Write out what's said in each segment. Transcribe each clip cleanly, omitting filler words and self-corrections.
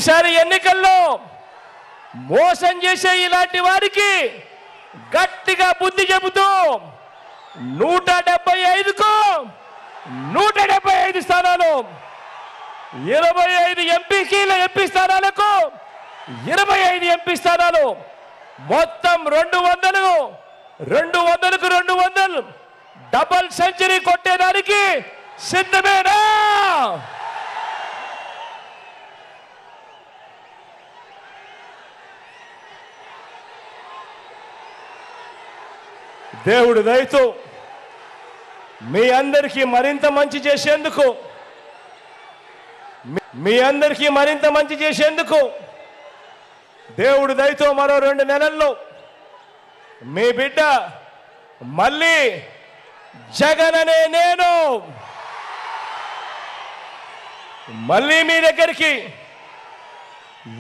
ఈసారి ఎన్నికల్లో మోసం చేసే ఇలాంటి వారికి గట్టిగా బుద్ధి చెబుతూ 175కు 175 స్థానాలు, 25 ఎంపీ స్థానాలకు 25 ఎంపీ స్థానాలు, మొత్తం 200కు 200 డబల్ సెంచరీ కొట్టేదానికి సిద్ధమేనా? దేవుడు దయతో మీ అందరికీ మరింత మంచి చేసేందుకు దేవుడు దయతో మరో 2 నెలల్లో మీ బిడ్డ మళ్ళీ జగన్ అనే నేను మళ్ళీ మీ దగ్గరికి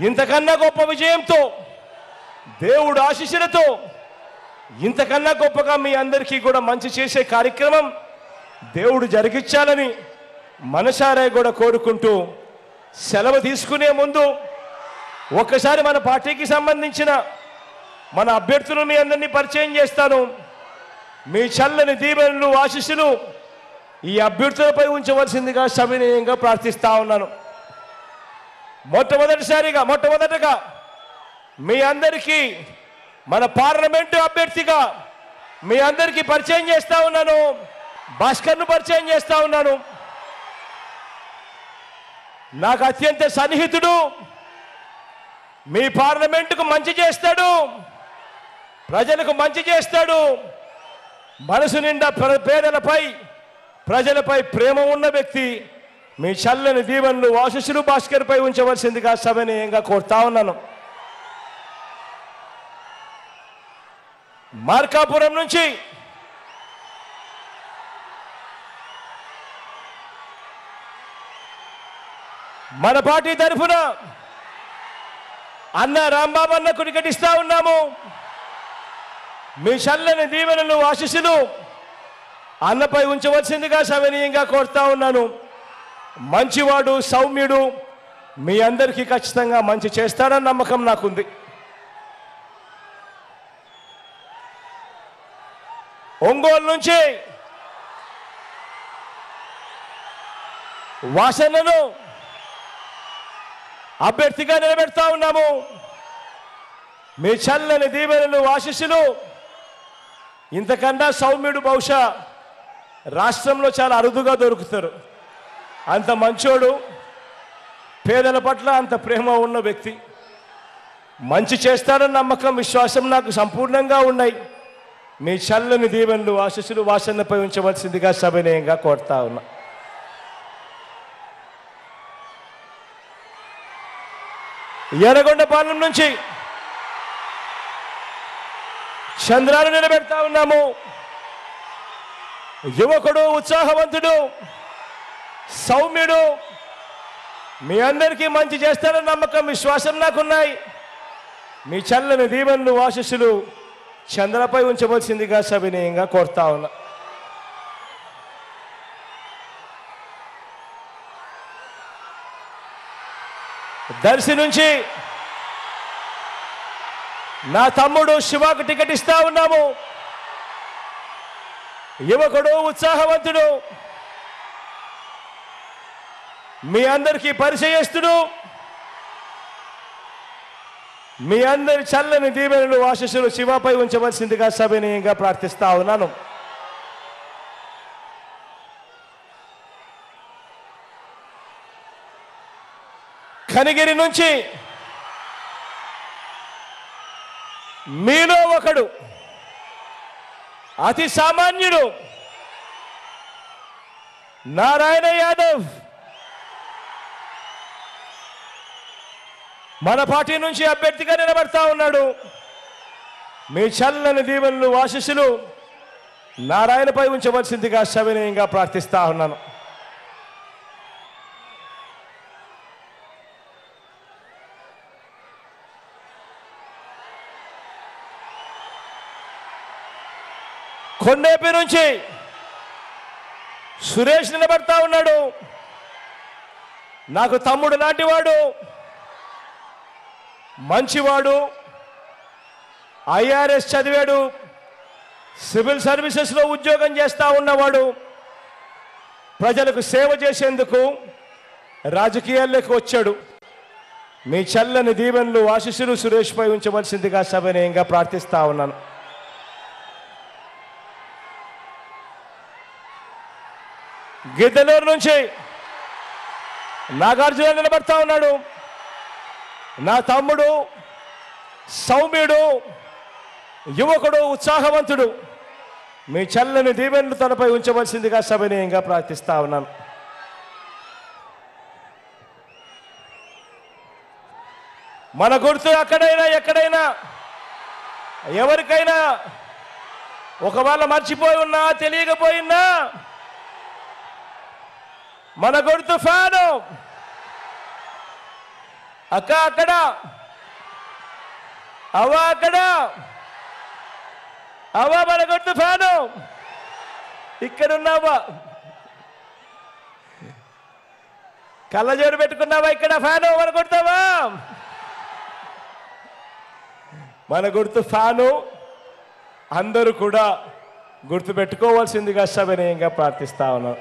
ఇంతకన్నా గొప్ప విజయంతో, దేవుడు ఆశీస్సులతో ఇంతకన్నా గొప్పగా మీ అందరికీ కూడా మంచి చేసే కార్యక్రమం దేవుడు జరిగించాలని మనసారా కూడా కోరుకుంటూ సెలవు తీసుకునే ముందు ఒక్కసారి మన పార్టీకి సంబంధించిన మన అభ్యర్థులను మీ అందరినీ పరిచయం చేస్తాను. మీ చల్లని దీవెనలు, ఆశీస్సులు ఈ అభ్యర్థులపై ఉంచవలసిందిగా సవినయంగా ప్రార్థిస్తా ఉన్నాను. మొట్టమొదటగా మీ అందరికీ మన పార్లమెంటు అభ్యర్థిగా మీ అందరికీ పరిచయం చేస్తా ఉన్నాను. భాస్కర్ను పరిచయం చేస్తా ఉన్నాను. నాకు అత్యంత సన్నిహితుడు, మీ పార్లమెంటుకు మంచి చేస్తాడు, ప్రజలకు మంచి చేస్తాడు, మనసు నిండా ప్రజలపై ప్రేమ ఉన్న వ్యక్తి. మీ చల్లని దీవెనలు, ఆశీస్సులు భాస్కర్పై ఉంచవలసిందిగా సవినయంగా కోరుతా ఉన్నాను. మార్కాపురం నుంచి మన పార్టీ తరఫున అన్న రాంబాబు అన్నకు టికెట్ ఇస్తా ఉన్నాము. మీ చల్లని దీవెనలు, ఆశీస్సులు అన్నపై ఉంచవలసిందిగా సవినయంగా కోరుతా ఉన్నాను. మంచివాడు, సౌమ్యుడు, మీ అందరికీ ఖచ్చితంగా మంచి చేస్తాడన్న నమ్మకం నాకుంది. ఒంగోలు నుంచి వాసన్నను అభ్యర్థిగా నిలబెడతా ఉన్నాము. మీ చల్లని దీవెనలు, ఆశీస్సులు ఇంతకన్నా సౌమ్యుడు బహుశా రాష్ట్రంలో చాలా అరుదుగా దొరుకుతారు. అంత మంచోడు, పేదల పట్ల అంత ప్రేమ ఉన్న వ్యక్తి, మంచి చేస్తాడన్న నమ్మకం, విశ్వాసం నాకు సంపూర్ణంగా ఉన్నాయి. మీ చల్లని దీవెనలు, ఆశీస్సులు వాసన్నపై ఉంచవలసిందిగా సవినయంగా కోరుతా ఉన్నా. ఎర్రగొండపాలెం నుంచి చంద్రాలు నిలబెడతా ఉన్నాము. యువకుడు, ఉత్సాహవంతుడు, సౌమ్యుడు, మీ అందరికీ మంచి చేస్తారన్న నమ్మకం, విశ్వాసం నాకున్నాయి. మీ చల్లని దీవెనలు, ఆశీస్సులు చంద్రపై ఉంచవలసిందిగా సవినయంగా కోరుతా ఉన్నా. దర్శి నుంచి నా తమ్ముడు శివాకు టికెట్ ఇస్తా ఉన్నాము. యువకుడు, ఉత్సాహవంతుడు, మీ అందరికీ పరిచయస్తుడు, మీ అందరి చల్లని దీవెనలు, ఆశీస్సులు శివపై ఉంచవలసిందిగా సవినయంగా ప్రార్థిస్తా ఉన్నాను. కనిగిరి నుంచి మీలో ఒకడు, అతి సామాన్యుడు నారాయణ యాదవ్ మన పార్టీ నుంచి అభ్యర్థిగా నిలబడతా ఉన్నాడు. మీ చల్లని దీవెనలు, ఆశీస్సులు నారాయణపై ఉంచవలసిందిగా సవినయంగా ప్రార్థిస్తా ఉన్నాను. కొండేపి నుంచి సురేష్ నిలబడతా ఉన్నాడు. నాకు తమ్ముడు లాంటివాడు, మంచివాడు, ఐఆర్ఎస్ చదివాడు, సివిల్ సర్వీసెస్లో ఉద్యోగం చేస్తూ ఉన్నవాడు, ప్రజలకు సేవ చేసేందుకు రాజకీయాల్లోకి వచ్చాడు. మీ చల్లని దీవెనలు ఆశీస్సులు సురేష్పై ఉంచవలసిందిగా సవినయంగా ప్రార్థిస్తా ఉన్నాను. గిద్దలూరు నుంచి నాగార్జున నిలబడతా ఉన్నాడు. నా తమ్ముడు, సౌమ్యుడు, యువకుడు, ఉత్సాహవంతుడు. మీ చల్లని దీవెనలు తనపై ఉంచవలసిందిగా సవినయంగా ప్రార్థిస్తా ఉన్నాను. మన గుర్తు అక్కడైనా ఎక్కడైనా ఎవరికైనా ఒకవేళ మర్చిపోయి ఉన్నా తెలియకపోయినా మన గుర్తు ఫ్యాను. అక్క అక్కడ, అవ్వ అక్కడ, అవ్వ మన గుర్తు ఫ్యాను. ఇక్కడున్నావా? కళ్ళజోడు పెట్టుకున్నావా? ఇక్కడ ఫ్యాను మన గుర్తావా? మన గుర్తు ఫ్యాను. అందరూ కూడా గుర్తు పెట్టుకోవాల్సిందిగా సవినయంగా ప్రార్థిస్తా ఉన్నాం.